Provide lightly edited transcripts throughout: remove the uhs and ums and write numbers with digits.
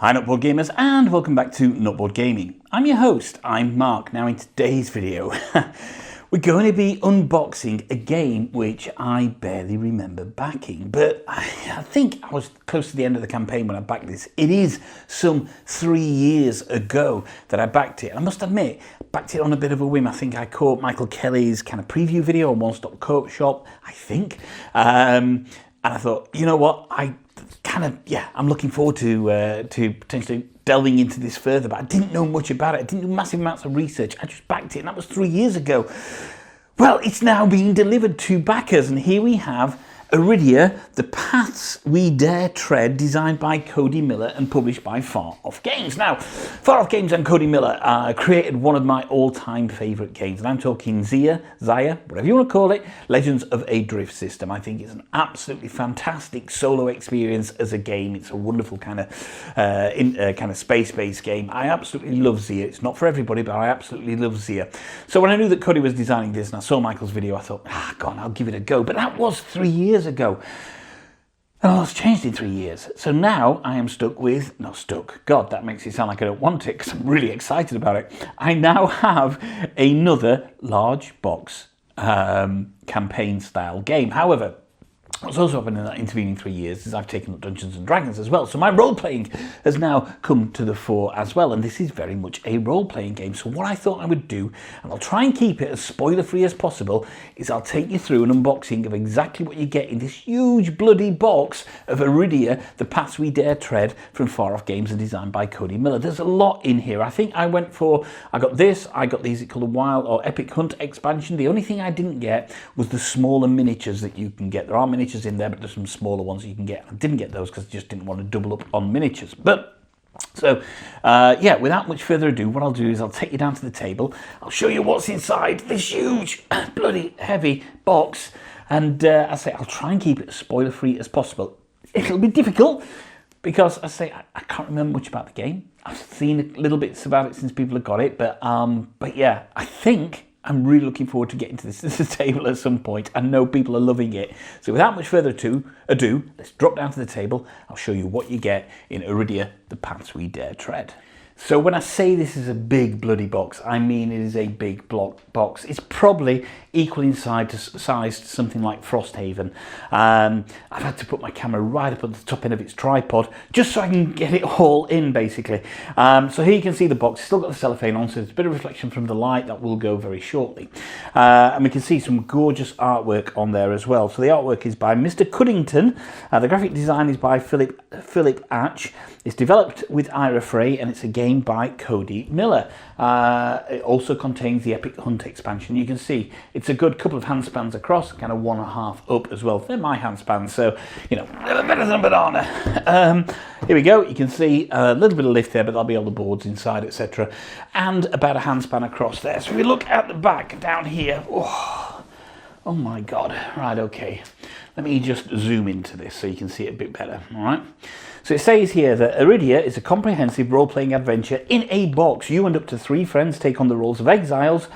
Hi Noteboard Gamers and welcome back to Noteboard Gaming. I'm your host, I'm Mark. Now in today's video we're going to be unboxing a game which I barely remember backing, but I think I was close to the end of the campaign when I backed this. It is some 3 years ago that I backed it. I must admit, I backed it on a bit of a whim. I think I caught Michael Kelly's kind of preview video on One Stop Shop, I think. And I thought, you know what, I'm looking forward to potentially delving into this further, but I didn't know much about it. I didn't do massive amounts of research. I just backed it, and that was 3 years ago. Well, it's now being delivered to backers, and here we have Arydia, The Paths We Dare Tread, designed by Cody Miller and published by Far Off Games. Now, Far Off Games and Cody Miller created one of my all-time favourite games, and I'm talking Xia, whatever you want to call it, Legends of a Drift System. I think it's an absolutely fantastic solo experience as a game. It's a wonderful kind of space-based game. I absolutely love Xia. It's not for everybody, but I absolutely love Xia. So when I knew that Cody was designing this and I saw Michael's video, I thought, go on, I'll give it a go. But that was 3 years ago. And a lot's changed in 3 years. So now I am God, that makes it sound like I don't want it because I'm really excited about it. I now have another large box campaign style game. However, what's also happened in that intervening 3 years is I've taken up Dungeons and Dragons as well. So my role-playing has now come to the fore as well. And this is very much a role-playing game. So what I thought I would do, and I'll try and keep it as spoiler-free as possible, is I'll take you through an unboxing of exactly what you get in this huge bloody box of Arydia, The Paths We Dare Tread from Far Off Games and designed by Cody Miller. There's a lot in here. I think I got this, I got these, it's called a Wild or Epic Hunt expansion. The only thing I didn't get was the smaller miniatures that you can get. There are miniatures in there, but there's some smaller ones that you can get. I didn't get those because I just didn't want to double up on miniatures. Yeah, without much further ado, what I'll do is I'll take you down to the table. I'll show you what's inside this huge, bloody heavy box. And I'll try and keep it as spoiler-free as possible. It'll be difficult because I can't remember much about the game. I've seen little bits about it since people have got it, but yeah, I think I'm really looking forward to getting to this table at some point. I know people are loving it. So without much further ado, let's drop down to the table. I'll show you what you get in Arydia, The Paths We Dare Tread. So when I say this is a big bloody box, I mean it is a big box. It's probably equal in size to something like Frosthaven. I've had to put my camera right up at the top end of its tripod just so I can get it all in, basically. So here you can see the box. It's still got the cellophane on, so there's a bit of reflection from the light that will go very shortly. And we can see some gorgeous artwork on there as well. So the artwork is by Mr. Cuddington. The graphic design is by Philip Atch. It's developed with Ira Frey, and it's a game by Cody Miller. It also contains the Epic Hunt expansion. You can see it's a good couple of handspans across, kind of 1.5 up as well. They're my handspans, so, you know, they're better than a banana. Here we go. You can see a little bit of lift there, but there'll be all the boards inside, etc. And about a handspan across there. So if we look at the back down here, oh my God. Right, okay. Let me just zoom into this so you can see it a bit better, all right? So it says here that Arydia is a comprehensive role-playing adventure in a box. You and up to 3 friends take on the roles of exiles,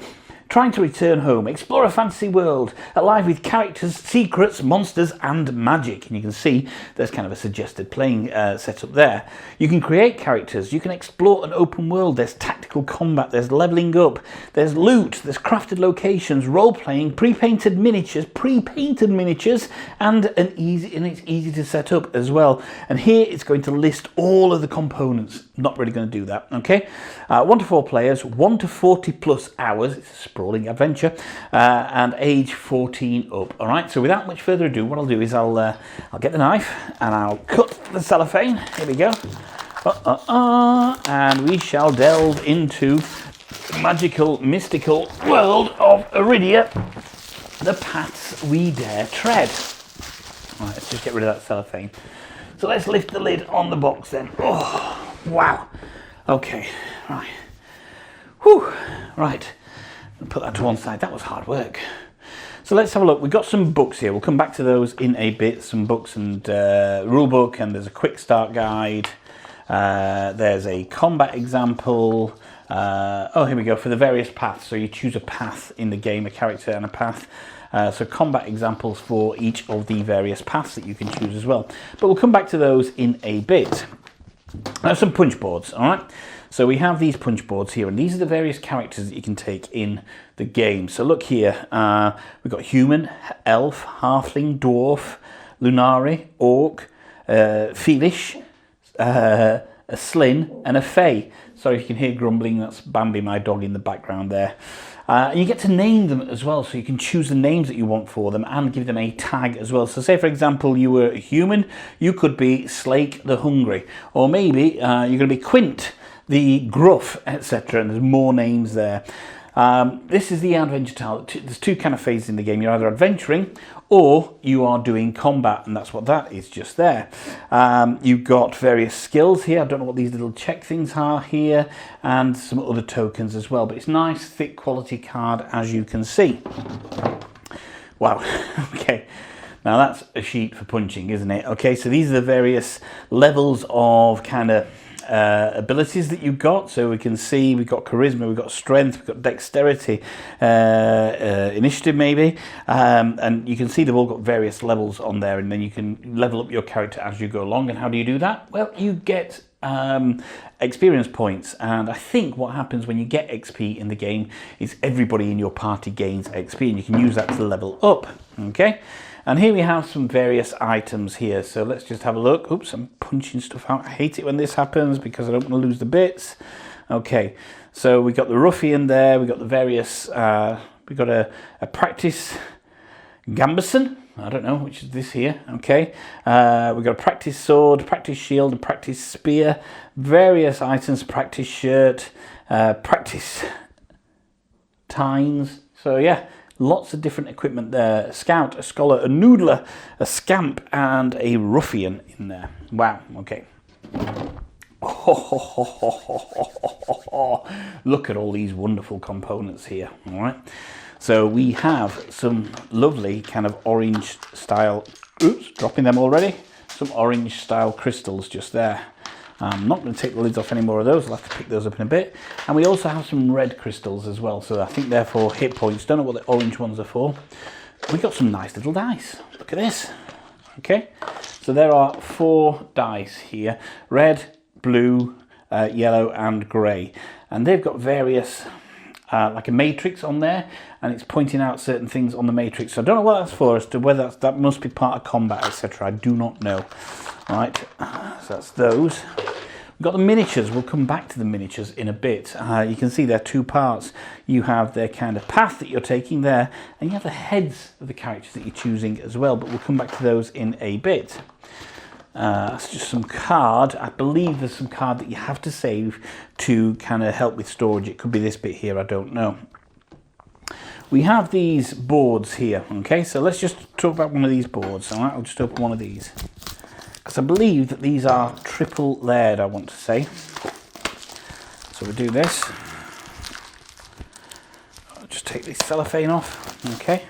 trying to return home, explore a fantasy world, alive with characters, secrets, monsters, and magic. And you can see there's kind of a suggested playing setup there. You can create characters, you can explore an open world, there's tactical combat, there's leveling up, there's loot, there's crafted locations, role-playing, pre-painted miniatures, and it's easy to set up as well. And here it's going to list all of the components. Not really going to do that, okay? 1 to 4 players, 1 to 40 plus hours. It's a sprawling adventure, and age 14 up. All right. So without much further ado, what I'll do is I'll get the knife and I'll cut the cellophane. Here we go. And we shall delve into the magical, mystical world of Arydia, The Paths We Dare Tread. All right. Let's just get rid of that cellophane. So let's lift the lid on the box then. Oh. Wow. Okay. Right. Whew. Right. Put that to one side. That was hard work. So let's have a look. We've got some books here. We'll come back to those in a bit. Some books and rulebook, and there's a quick start guide. There's a combat example. Here we go. For the various paths. So you choose a path in the game, a character and a path. So combat examples for each of the various paths that you can choose as well. But we'll come back to those in a bit. Now some punch boards, all right? So we have these punch boards here, and these are the various characters that you can take in the game. So look here, we've got human, elf, halfling, dwarf, lunari, orc, Feelish, a Slin, and a Fey. Sorry if you can hear grumbling, that's Bambi, my dog, in the background there. And you get to name them as well, so you can choose the names that you want for them and give them a tag as well. So say, for example, you were a human, you could be Slake the Hungry, or maybe you're going to be Quint the Gruff, etc. And there's more names there. This is the adventure tile. There's two kind of phases in the game. You're either adventuring or you are doing combat, and that's what that is just there. You've got various skills here. I don't know what these little check things are here, and some other tokens as well. But it's nice, thick quality card, as you can see. Wow, okay. Now that's a sheet for punching, isn't it? Okay, so these are the various levels of kind of abilities that you've got. So we can see we've got charisma, we've got strength, we've got dexterity, initiative maybe, and you can see they've all got various levels on there, and then you can level up your character as you go along. And how do you do that? Well, you get experience points, and I think what happens when you get XP in the game is everybody in your party gains XP, and you can use that to level up. Okay, and here we have some various items here, so let's just have a look. Oops, I'm punching stuff out. I hate it when this happens because I don't want to lose the bits. Okay, so we got the ruffian there, we got the various we got a practice gambeson, I don't know which is this here. Okay, we've got a practice sword, practice shield, and practice spear, various items, practice shirt, practice tines. So yeah, lots of different equipment there. A scout, a scholar, a noodler, a scamp, and a ruffian in there. Wow, okay. Look at all these wonderful components here. All right. So we have some lovely kind of orange style, oops, dropping them already, some orange style crystals just there. I'm not going to take the lids off any more of those, I'll have to pick those up in a bit. And we also have some red crystals as well, so I think they're for hit points. Don't know what the orange ones are for. We got some nice little dice, look at this. Okay, so there are 4 dice here, red, blue, yellow and grey. And they've got various like a matrix on there, and it's pointing out certain things on the matrix. So I don't know what that's for, as to whether that must be part of combat, etc. I do not know. Right, so that's those. We've got the miniatures. We'll come back to the miniatures in a bit. You can see there are 2 parts. You have their kind of path that you're taking there, and you have the heads of the characters that you're choosing as well, but we'll come back to those in a bit. That's just some card. I believe there's some card that you have to save to kind of help with storage. It could be this bit here, I don't know. We have these boards here, okay, so let's just talk about one of these boards. All right, I'll just open one of these, because I believe that these are triple layered, I want to say. So we do this. I'll just take this cellophane off, okay.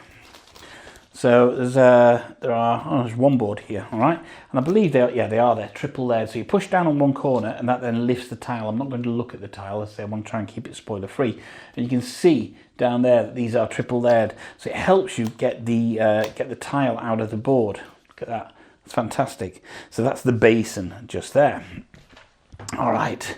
So there's one board here, all right, and I believe they're triple layered. So you push down on one corner, and that then lifts the tile. I'm not going to look at the tile. Let's say I want to try and keep it spoiler free, and you can see down there that these are triple layered. So it helps you get the tile out of the board. Look at that, it's fantastic. So that's the basin just there. All right,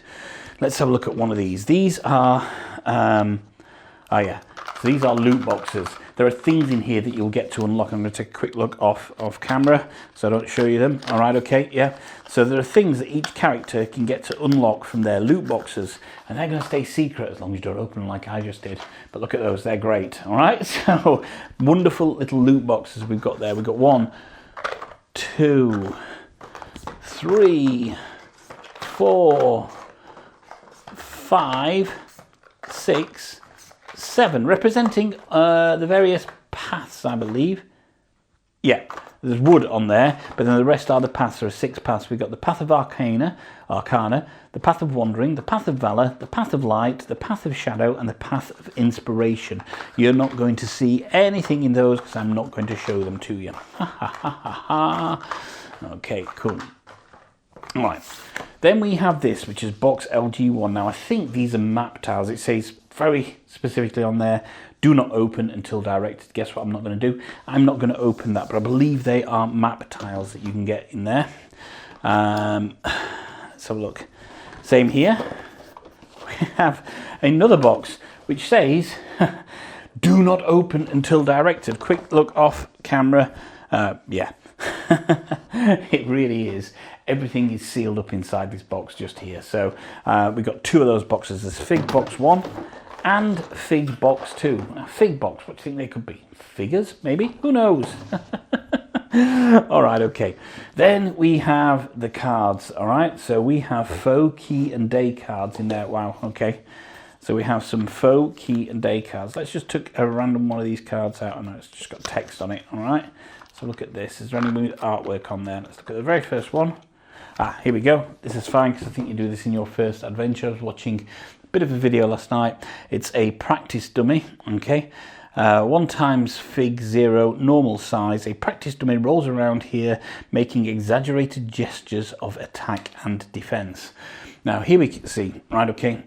let's have a look at one of these. These are so these are loot boxes. There are things in here that you'll get to unlock. I'm going to take a quick look off camera so I don't show you them. All right, okay, yeah. So there are things that each character can get to unlock from their loot boxes, and they're going to stay secret as long as you don't open them like I just did. But look at those, they're great. All right, so wonderful little loot boxes we've got there. We've got 1, 2, 3, 4, 5, 6, 7, representing the various paths, I believe. Yeah, there's wood on there, but then the rest are the paths. There are 6 paths. We've got the path of Arcana, the path of Wandering, the path of Valor, the path of Light, the path of Shadow, and the path of Inspiration. You're not going to see anything in those because I'm not going to show them to you. Okay, cool. All right, then we have this, which is box LG1. Now I think these are map tiles. It says very specifically on there, do not open until directed. Guess what I'm not going to do? I'm not going to open that, but I believe they are map tiles that you can get in there. Let's have a look. Same here. We have another box which says, do not open until directed. Quick look off camera. Yeah, it really is. Everything is sealed up inside this box just here. So we've got 2 of those boxes. There's Fig Box 1 and Fig Box 2. Now, Fig Box, what do you think they could be? Figures, maybe? Who knows? All right, okay. Then we have the cards, all right? So we have faux key and day cards in there. Wow, okay. So we have some faux key and day cards. Let's just take a random one of these cards out. I know it's just got text on it, all right? So look at this. Is there any artwork on there? Let's look at the very first one. Here we go. This is fine because I think you do this in your first adventure. I was watching a bit of a video last night. It's a practice dummy, okay? 1 times Fig 0, normal size. A practice dummy rolls around here, making exaggerated gestures of attack and defense. Now here we can see, right, okay.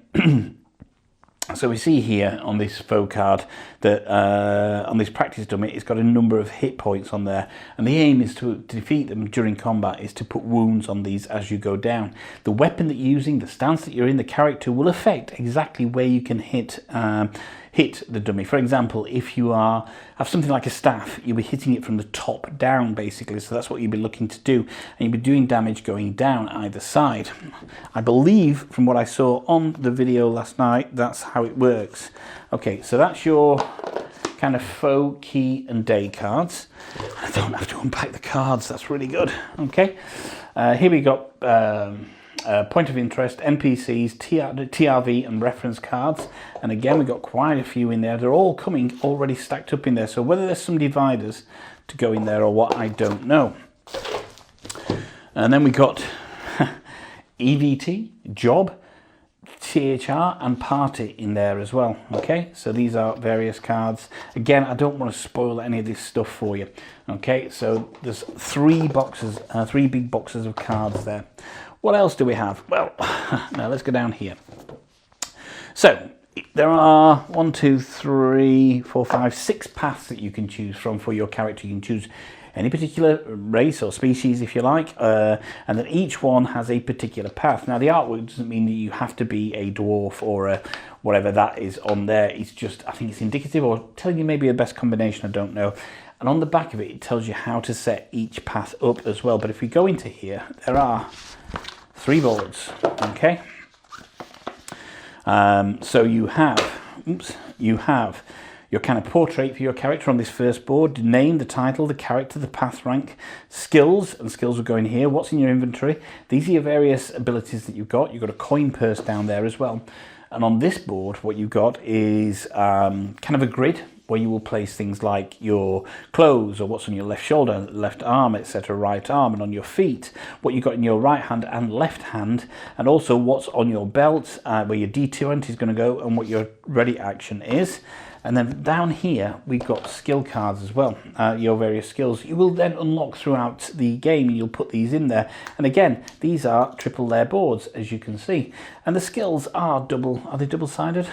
So we see here on this faux card that on this practice dummy, it's got a number of hit points on there. And the aim is to defeat them during combat is to put wounds on these as you go down. The weapon that you're using, the stance that you're in, the character will affect exactly where you can hit the dummy. For example, if you have something like a staff, you'll be hitting it from the top down basically, so that's what you'll be looking to do, and you'll be doing damage going down either side. I believe from what I saw on the video last night, that's how it works. Okay, so that's your kind of faux key and day cards. I don't have to unpack the cards, that's really good. Okay, here we got point of interest, NPCs, TRV and reference cards, and again we've got quite a few in there. They're all coming already stacked up in there, so whether there's some dividers to go in there or what, I don't know. And then we got EVT, job, THR and party in there as well. Okay, so these are various cards. Again, I don't want to spoil any of this stuff for you. Okay, so there's 3 boxes, 3 big boxes of cards there. What else do we have? Well, now let's go down here. So there are 1, 2, 3, 4, 5, 6 paths that you can choose from for your character. You can choose any particular race or species if you like, and then each one has a particular path. Now the artwork doesn't mean that you have to be a dwarf or a whatever that is on there. It's just, I think it's indicative or telling you maybe the best combination, I don't know. And on the back of it, it tells you how to set each path up as well. But if we go into here, there are 3 boards, okay? So you have your kind of portrait for your character on this first board, the name, the title, the character, the path rank, skills, and skills will go in here, what's in your inventory. These are your various abilities that you've got. You've got a coin purse down there as well. And on this board, what you've got is kind of a grid where you will place things like your clothes or what's on your left shoulder, left arm, etc., right arm, and on your feet, what you've got in your right hand and left hand, and also what's on your belt, where your D20 is going to go, and what your ready action is. And then down here, we've got skill cards as well, your various skills. You will then unlock throughout the game, and you'll put these in there. And again, these are triple layer boards, as you can see. And the skills are they double-sided?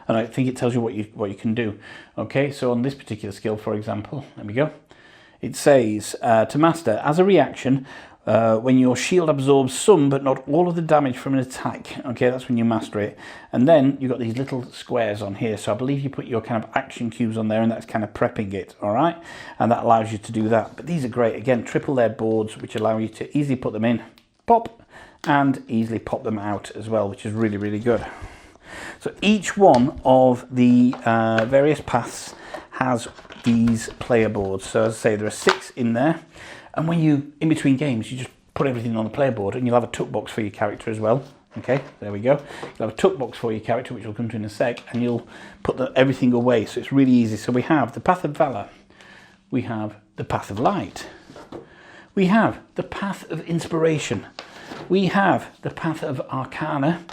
And I think it tells you what you can do. Okay, so on this particular skill, for example, there we go. It says, to master, as a reaction, when your shield absorbs some but not all of the damage from an attack. Okay, that's when you master it. And then you've got these little squares on here. So I believe you put your kind of action cubes on there, and that's kind of prepping it, all right? And that allows you to do that. But these are great. Again, triple layer boards, which allow you to easily put them in, pop, and easily pop them out as well, which is really, really good. So each one of the various paths has these player boards. So as I say, there are 6 in there. And when you, in between games, you just put everything on the player board, and you'll have a tuck box for your character as well. Okay, there we go. You'll have a tuck box for your character, which we'll come to in a sec, and you'll put everything away. So it's really easy. So we have the Path of Valor. We have the Path of Light. We have the Path of Inspiration. We have the Path of Arcana.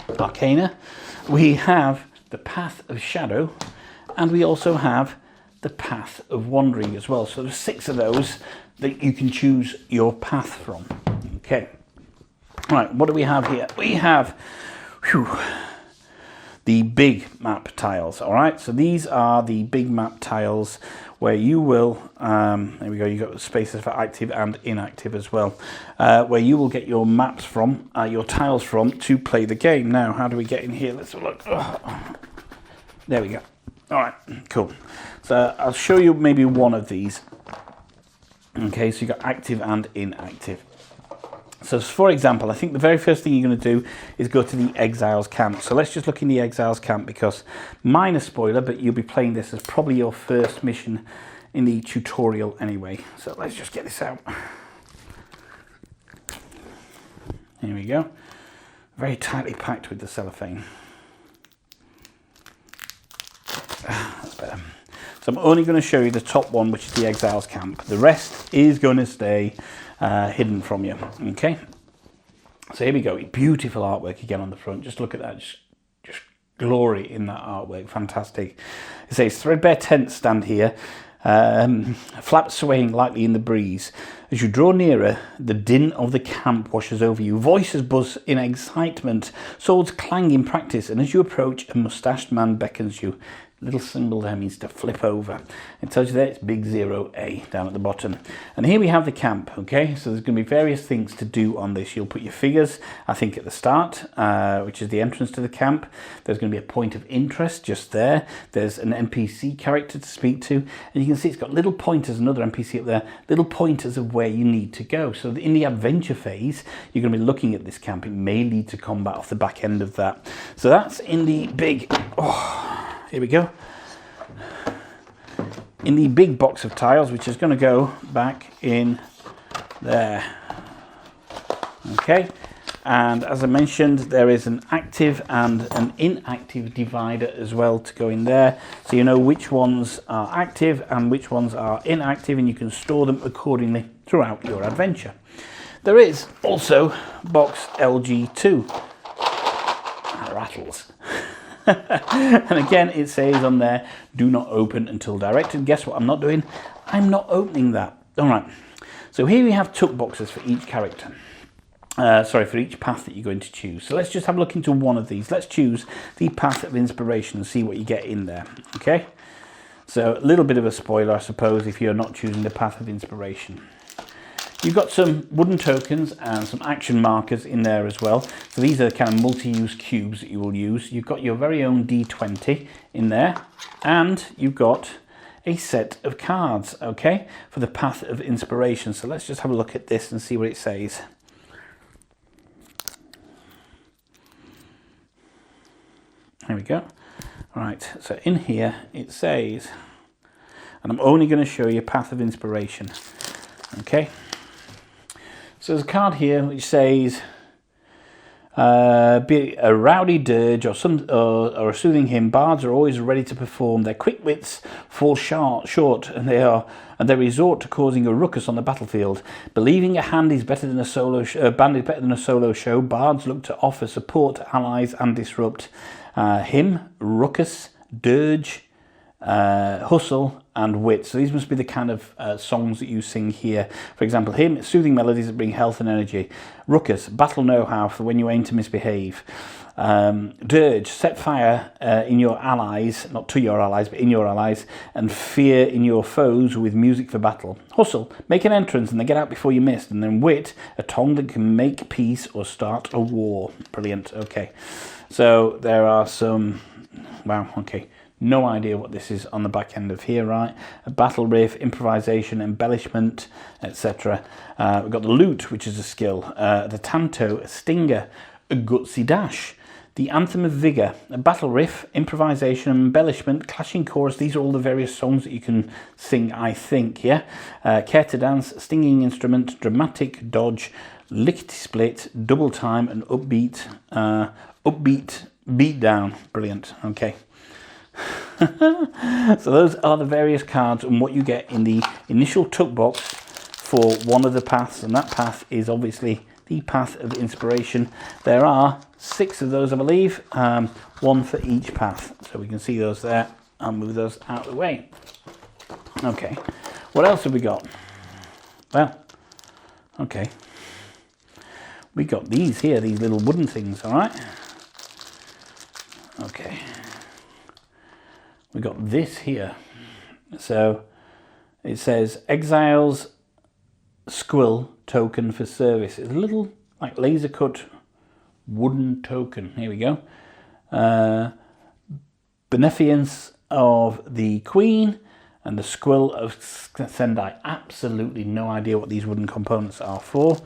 We have the Path of Shadow, and we also have the Path of Wandering as well. So there's 6 of those that you can choose your path from. Okay. Right, what do we have here? We have the big map tiles. All right, so these are the big map tiles where you will, there we go, you've got spaces for active and inactive as well, where you will get your maps from, your tiles from, to play the game. Now, how do we get in here? Let's have a look. There we go. All right, cool. So I'll show you maybe one of these. Okay, so you've got active and inactive. So for example, I think the very first thing you're going to do is go to the Exiles camp. So let's just look in the Exiles camp, because minor spoiler, but you'll be playing this as probably your first mission in the tutorial anyway. So let's just get this out. Here we go. Very tightly packed with the cellophane. That's better. So I'm only going to show you the top one, which is the Exiles camp. The rest is going to stay hidden from you. Okay. So here we go. Beautiful artwork again on the front. Just look at that. Just glory in that artwork. Fantastic. It says threadbare tents stand here. Flaps swaying lightly in the breeze. As you draw nearer, the din of the camp washes over you. Voices buzz in excitement. Swords clang in practice. And as you approach, a mustached man beckons you. Little symbol there means to flip over. It tells you there it's big 0A down at the bottom. And here we have the camp, okay? So there's going to be various things to do on this. You'll put your figures, I think, at the start, which is the entrance to the camp. There's going to be a point of interest just there. There's an NPC character to speak to. And you can see it's got little pointers, another NPC up there, little pointers of where you need to go. So in the adventure phase, you're going to be looking at this camp. It may lead to combat off the back end of that. So that's in the big... Here we go. In the big box of tiles, which is going to go back in there. Okay. And as I mentioned, there is an active and an inactive divider as well to go in there. So you know which ones are active and which ones are inactive, and you can store them accordingly throughout your adventure. There is also box LG2. That rattles. And again, it says on there, do not open until directed. Guess what I'm not doing? I'm not opening that. All right. So here we have tuck boxes for each character. For each path that you're going to choose. So let's just have a look into one of these. Let's choose the path of inspiration and see what you get in there. Okay. So a little bit of a spoiler, I suppose, if you're not choosing the path of inspiration. You've got some wooden tokens and some action markers in there as well. So these are the kind of multi-use cubes that you will use. You've got your very own D20 in there, and you've got a set of cards, okay, for the path of inspiration. So let's just have a look at this and see what it says. There we go. All right, so in here it says, and I'm only going to show you path of inspiration, okay. So there's a card here which says, be a rowdy dirge or a soothing hymn. Bards are always ready to perform. Their quick wits fall short, and they resort to causing a ruckus on the battlefield. Believing a hand is better than a solo band is better than a solo show, bards look to offer support to allies and disrupt. Hymn, ruckus, dirge, hustle, and wit. So these must be the kind of songs that you sing here. For example, hymn, soothing melodies that bring health and energy. Ruckus, battle know-how for when you aim to misbehave. Dirge, set fire in your allies, not to your allies, but in your allies, and fear in your foes with music for battle. Hustle, make an entrance and then get out before you miss. And then wit, a tongue that can make peace or start a war. Brilliant, okay. So there are some, wow, okay. No idea what this is on the back end of here, right? A battle riff, improvisation, embellishment, etc. We've got the lute, which is a skill. The tanto, a stinger, a gutsy dash. The anthem of vigor, a battle riff, improvisation, embellishment, clashing chorus. These are all the various songs that you can sing, I think, yeah? Care to dance, stinging instrument, dramatic dodge, lickety split, double time, and upbeat, beat down. Brilliant, okay. So those are the various cards and what you get in the initial tuck box for one of the paths, and that path is obviously the path of inspiration. There are 6 of those, I believe, one for each path, so we can see those there. I'll move those out of the way. Okay, what else have we got? Well, okay, we got these here, these little wooden things. All right, Okay. We got this here. So it says exiles squill token for service. It's a little like laser cut wooden token. Here we go. Beneficence of the Queen and the Squill of Sendai. Absolutely no idea what these wooden components are for.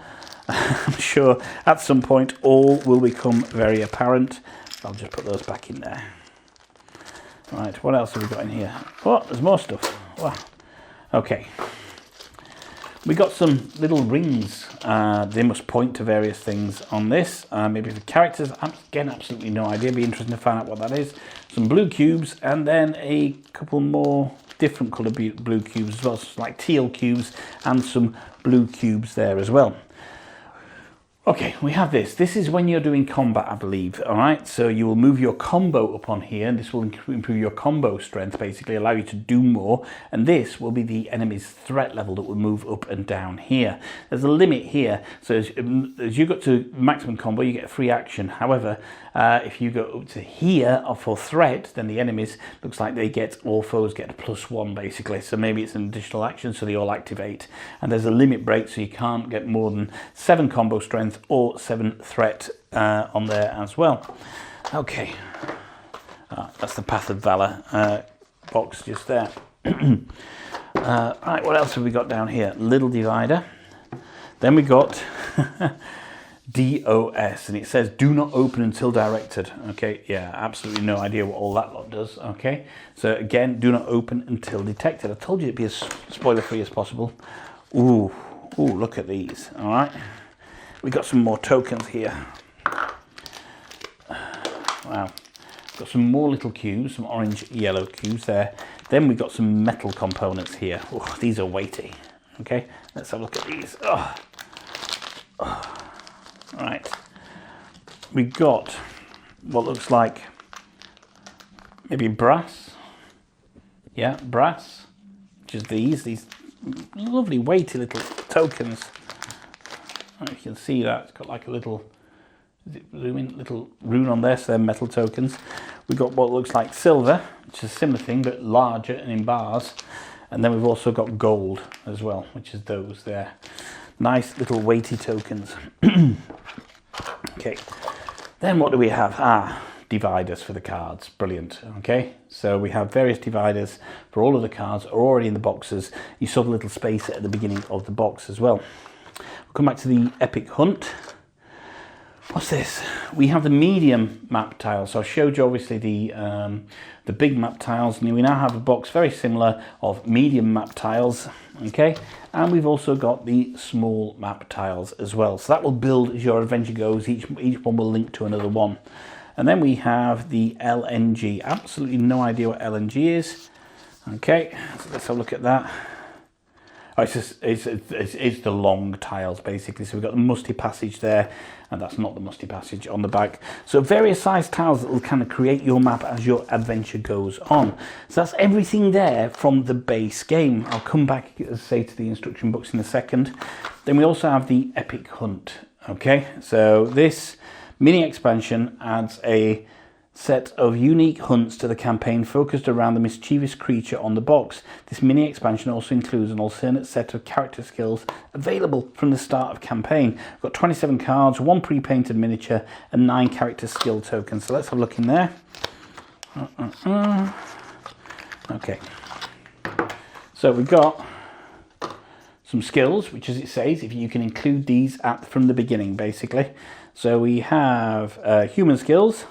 I'm sure at some point all will become very apparent. I'll just put those back in there. Right, what else have we got in here? Oh, there's more stuff. Wow. Okay. We got some little rings. They must point to various things on this. Maybe the characters. Again, absolutely no idea. Be interesting to find out what that is. Some blue cubes, and then a couple more different colour blue cubes as well. So like teal cubes and some blue cubes there as well. Okay, we have this. This is when you're doing combat, I believe. All right, so you will move your combo up on here, and this will improve your combo strength, basically allow you to do more. And this will be the enemy's threat level that will move up and down here. There's a limit here, so as you got to maximum combo, you get a free action. However, if you go up to here for threat, then the enemies looks like they get, all foes get a +1 basically. So maybe it's an additional action, so they all activate. And there's a limit break, so you can't get more than 7 combo strength or 7 threat on there as well. Okay, that's the Path of Valor box just there. Right, what else have we got down here? Little divider. Then we got DOS, and it says do not open until directed. Okay, yeah, absolutely no idea what all that lot does. Okay, so again, do not open until detected. I told you it'd be as spoiler free as possible. Ooh, look at these. All right, we got some more tokens here. Wow, got some more little cubes, some orange yellow cubes there. Then we got some metal components here. Oh, these are weighty. Okay, let's have a look at these. Oh. Right, we got what looks like maybe brass. Yeah, brass, which is these lovely weighty little tokens. You can see that it's got like a little little rune on there, so they're metal tokens. We got what looks like silver, which is a similar thing but larger and in bars. And then we've also got gold as well, which is those there. Nice little weighty tokens. Okay, then what do we have? Dividers for the cards. Brilliant. Okay, so we have various dividers for all of the cards are already in the boxes. You saw the little spacer at the beginning of the box as well. We'll come back to the Epic Hunt. What's this? We have the medium map tiles. So I showed you obviously the big map tiles, and we now have a box very similar of medium map tiles. Okay, and we've also got the small map tiles as well. So that will build as your adventure goes. Each one will link to another one. And then we have the LNG. Absolutely no idea what LNG is. Okay, so let's have a look at that. Oh, it's the long tiles basically. So we've got the musty passage there, and that's not the musty passage on the back. So various size tiles that will kind of create your map as your adventure goes on. So that's everything there from the base game. I'll come back, as I say, to the instruction books in a second. Then we also have the Epic Hunt. Okay, so this mini expansion adds a set of unique hunts to the campaign focused around the mischievous creature on the box. This mini expansion also includes an alternate set of character skills available from the start of campaign. We've got 27 cards, 1 pre-painted miniature, and 9 character skill tokens. So let's have a look in there. Okay. So we've got some skills, which as it says, if you can include these from the beginning, basically. So we have human skills,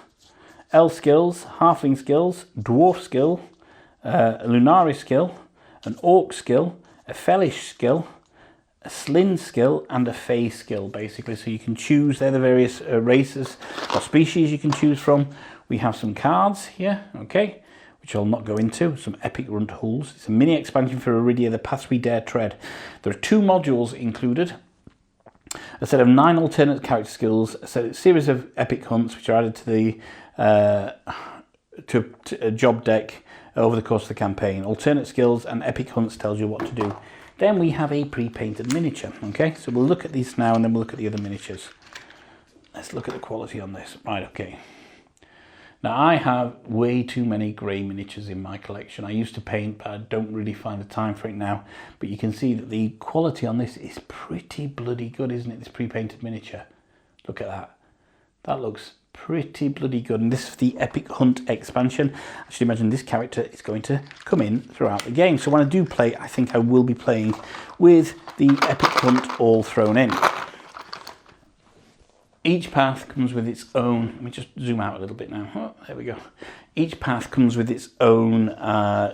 Elf skills, Halfling skills, Dwarf skill, a Lunari skill, an Orc skill, a Fellish skill, a Slin skill, and a Fey skill, basically. So you can choose, they're the various races or species you can choose from. We have some cards here, okay, which I'll not go into, some Epic Runt Hulls. It's a mini expansion for Arydia, the Paths We Dare Tread. There are 2 modules included. A set of 9 alternate character skills, a series of epic hunts which are added to the to a job deck over the course of the campaign. Alternate skills and epic hunts tells you what to do. Then we have a pre-painted miniature. Okay, so we'll look at these now and then we'll look at the other miniatures. Let's look at the quality on this. Right, okay. Now, I have way too many grey miniatures in my collection. I used to paint, but I don't really find the time for it now. But you can see that the quality on this is pretty bloody good, isn't it? This pre-painted miniature. Look at that. That looks pretty bloody good. And this is the Epic Hunt expansion. I should imagine this character is going to come in throughout the game. So when I do play, I think I will be playing with the Epic Hunt all thrown in. Each path comes with its own, let me just zoom out a little bit now. Oh, there we go. Each path comes with its own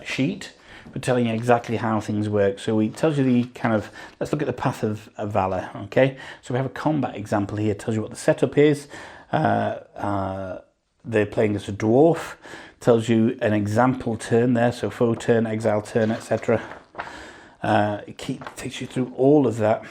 sheet for telling you exactly how things work. So it tells you the kind of, let's look at the path of valor, okay? So we have a combat example here, it tells you what the setup is. They're playing as a dwarf, tells you an example turn there, so foe turn, exile turn, etc. It takes you through all of that.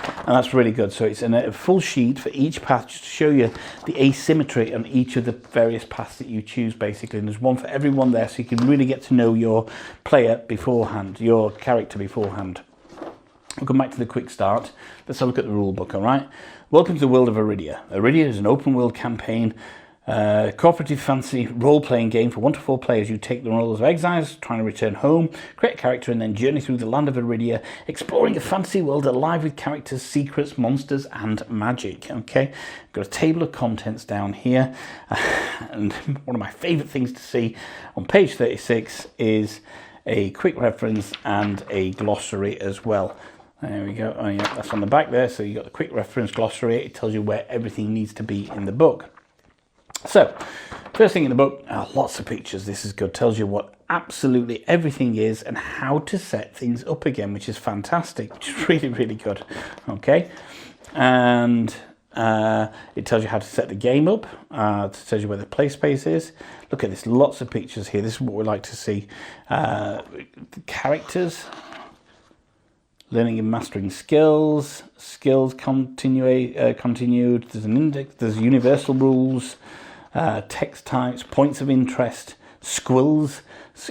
And that's really good. So it's in a full sheet for each path, just to show you the asymmetry on each of the various paths that you choose, basically. And there's one for everyone there, so you can really get to know your player beforehand, your character beforehand. We'll come back to the quick start. Let's have a look at the rule book, all right? Welcome to the world of Arydia. Arydia is an open world campaign, cooperative fantasy role-playing game for 1 to 4 players. You take the roles of exiles trying to return home, create a character, and then journey through the land of Arydia, exploring a fantasy world alive with characters, secrets, monsters, and magic. Okay, I've got a table of contents down here, and one of my favourite things to see on page 36 is a quick reference and a glossary as well. There we go. Oh yeah, that's on the back there. So you got the quick reference glossary. It tells you where everything needs to be in the book. So, first thing in the book, lots of pictures. This is good. Tells you what absolutely everything is and how to set things up again, which is fantastic, which is really, really good. Okay, and it tells you how to set the game up. It tells you where the play space is. Look at this, lots of pictures here. This is what we like to see. The characters, learning and mastering skills continued. There's an index. There's universal rules. Text types, points of interest, squills.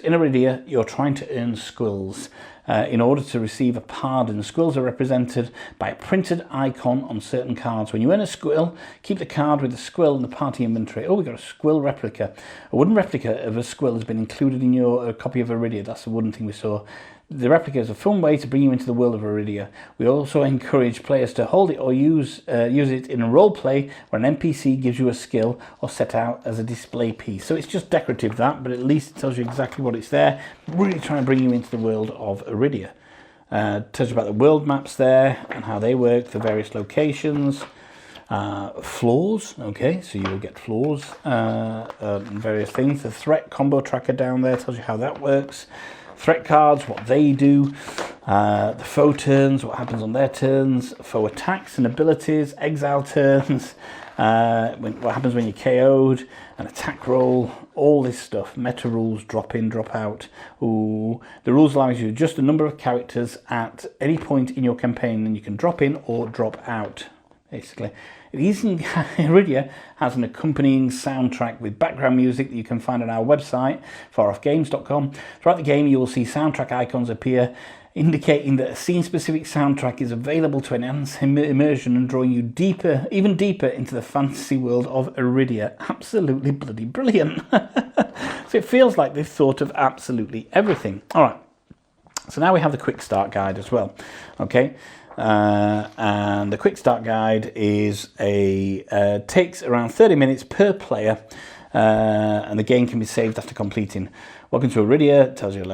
In Arydia, you're trying to earn squills. In order to receive a pardon, squills are represented by a printed icon on certain cards. When you earn a squill, keep the card with the squill in the party inventory. Oh, we've got a squill replica. A wooden replica of a squill has been included in your copy of Arydia. That's the wooden thing we saw. The replica is a fun way to bring you into the world of Arydia. We also encourage players to hold it or use it in a role play where an NPC gives you a skill or set out as a display piece. So it's just decorative, that, but at least it tells you exactly what it's there. Really trying to bring you into the world of Arydia. Tells you about the world maps there and how they work, the various locations. Floors, okay, so you will get floors and various things. The threat combo tracker down there tells you how that works. Threat cards, what they do, the foe turns, what happens on their turns, foe attacks and abilities, exile turns, what happens when you're KO'd, an attack roll, all this stuff, meta rules, drop in, drop out. Ooh. The rules allows you to adjust the number of characters at any point in your campaign, and you can drop in or drop out, basically. Arydia has an accompanying soundtrack with background music that you can find on our website, faroffgames.com. Throughout the game, you will see soundtrack icons appear, indicating that a scene-specific soundtrack is available to enhance immersion and drawing you deeper, even deeper into the fantasy world of Arydia. Absolutely bloody brilliant. So it feels like they've thought of absolutely everything. All right. So now we have the quick start guide as well. Okay. And the quick start guide is takes around 30 minutes per player, and the game can be saved after completing. Welcome to Arydia, tells you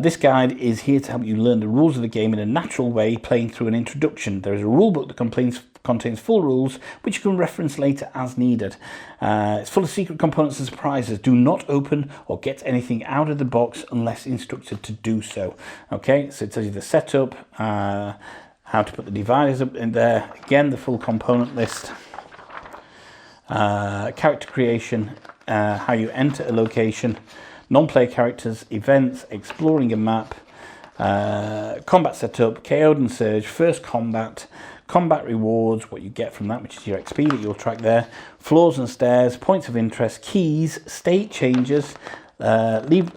this guide is here to help you learn the rules of the game in a natural way, playing through an introduction. There is a rule book that contains full rules, which you can reference later as needed. It's full of secret components and surprises. Do not open or get anything out of the box unless instructed to do so. Okay, so it tells you the setup, how to put the dividers up in there. Again, the full component list. Character creation, how you enter a location, non-player characters, events, exploring a map, combat setup, KO'd and surge, first combat rewards, what you get from that, which is your XP that you'll track there, floors and stairs, points of interest, keys, state changes, leave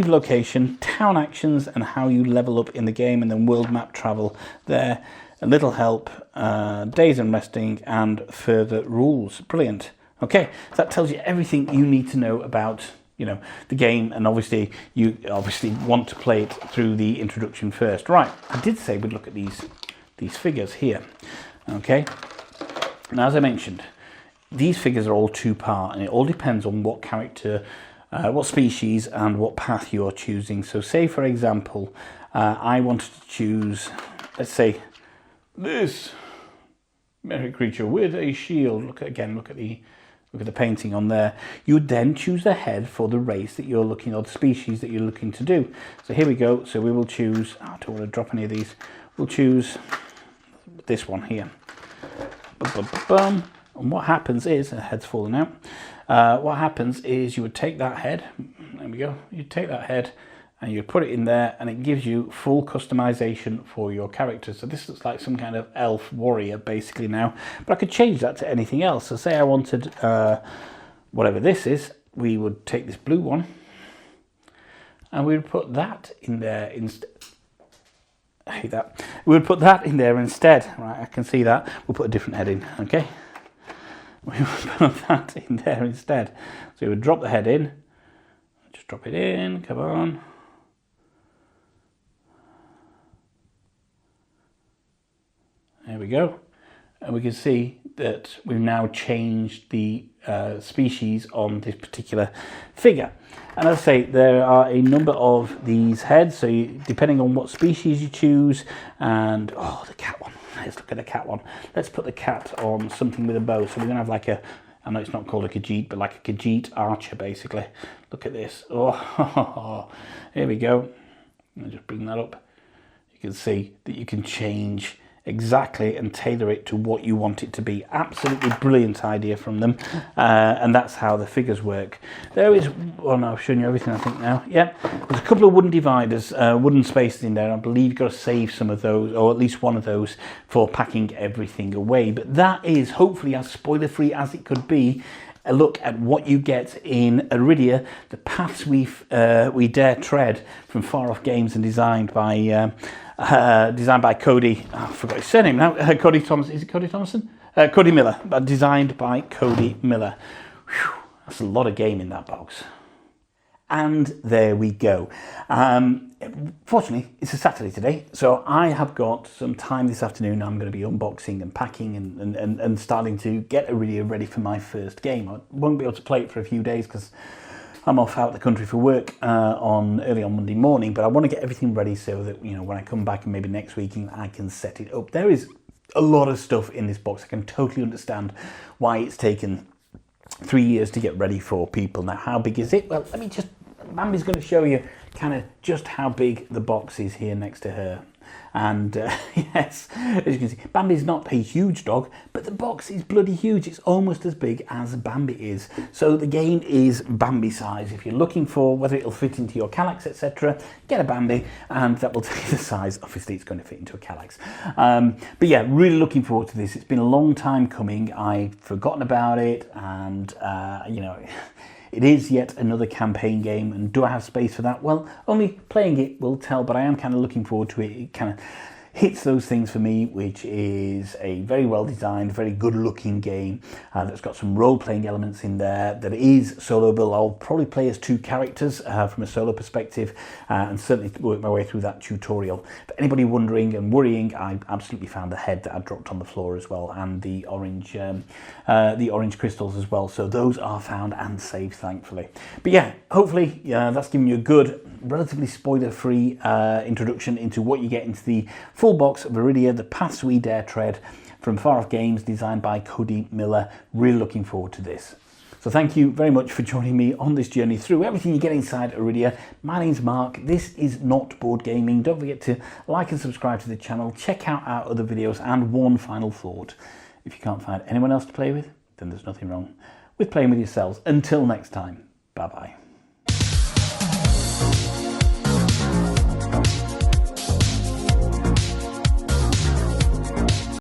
location, town actions, and how you level up in the game, and then world map travel there. A little help, days and resting, and further rules. Brilliant. Okay, so that tells you everything you need to know about, you know, the game, and obviously you want to play it through the introduction first. Right, I did say we'd look at these figures here. Okay, now as I mentioned, these figures are all 2-part, and it all depends on what character, what species, and what path you're choosing. So say, for example, I wanted to choose, let's say, this merry creature with a shield. Look at the painting on there. You would then choose the head for the race that you're looking, or the species that you're looking to do. So here we go. So we will choose, I don't want to drop any of these. We'll choose this one here. And what happens is, the head's falling out. What happens is you would take that head, there we go, you take that head and you put it in there, and it gives you full customization for your character. So this looks like some kind of elf warrior basically now, but I could change that to anything else. So say I wanted whatever this is, we would take this blue one and we would put that in there instead. I hate that. We would put that in there instead. Right, I can see that. We'll put a different head in, okay? We would put that in there instead. So we would drop the head in. Just drop it in, come on. There we go. And we can see that we've now changed the species on this particular figure. And as I say, there are a number of these heads, so depending on what species you choose, and oh, the cat one. Let's look at the cat one. Let's put the cat on something with a bow. So we're gonna have like a, I know it's not called a Khajiit, but like a Khajiit archer basically. Look at this. Oh, here we go. I'll just bring that up. You can see that you can change exactly and tailor it to what you want it to be. Absolutely brilliant idea from them, and that's how the figures work. There is, well, no, I've shown you everything I think now. Yeah, there's a couple of wooden dividers, wooden spaces in there. I believe you've got to save some of those, or at least one of those, for packing everything away. But that is hopefully as spoiler free as it could be. A look at what you get in Arydia, the paths we dare tread, from Far Off Games, and designed by Cody. Oh, I forgot his surname now. Cody Thomas. Is it Cody Thompson? Cody Miller. Designed by Cody Miller. Whew, that's a lot of game in that box. And there we go. Fortunately, it's a Saturday today, so I have got some time this afternoon. I'm going to be unboxing and packing and starting to get Arydia ready for my first game. I won't be able to play it for a few days because I'm off out the country for work early on Monday morning, but I want to get everything ready so that, you know, when I come back and maybe next week, I can set it up. There is a lot of stuff in this box. I can totally understand why it's taken 3 years to get ready for people. Now, how big is it? Well, Bambi's going to show you kind of just how big the box is here next to her. And yes, as you can see, Bambi's not a huge dog, but the box is bloody huge. It's almost as big as Bambi is. So the game is Bambi size. If you're looking for whether it'll fit into your Kallax, etc., get a Bambi, and that will tell you the size. Obviously, it's going to fit into a Kallax. But yeah, really looking forward to this. It's been a long time coming. I'd forgotten about it, and you know, it is yet another campaign game, and do I have space for that? Well, only playing it will tell, but I am kind of looking forward to it. It kind of hits those things for me, which is a very well designed, very good looking game that's got some role-playing elements in there, that is soloable. I'll probably play as 2 characters from a solo perspective, and certainly work my way through that tutorial. But anybody wondering and worrying, I absolutely found the head that I dropped on the floor as well, and the orange crystals as well. So those are found and saved, thankfully. But yeah, hopefully that's given you a good, relatively spoiler-free introduction into what you get into the full box of Arydia, the paths we dare tread, from Far Off Games, designed by Cody Miller. Really looking forward to this. So thank you very much for joining me on this journey through everything you get inside Arydia. My name's Mark. This is Not Board Gaming. Don't forget to like and subscribe to the channel. Check out our other videos, and one final thought. If you can't find anyone else to play with, then there's nothing wrong with playing with yourselves. Until next time, bye-bye.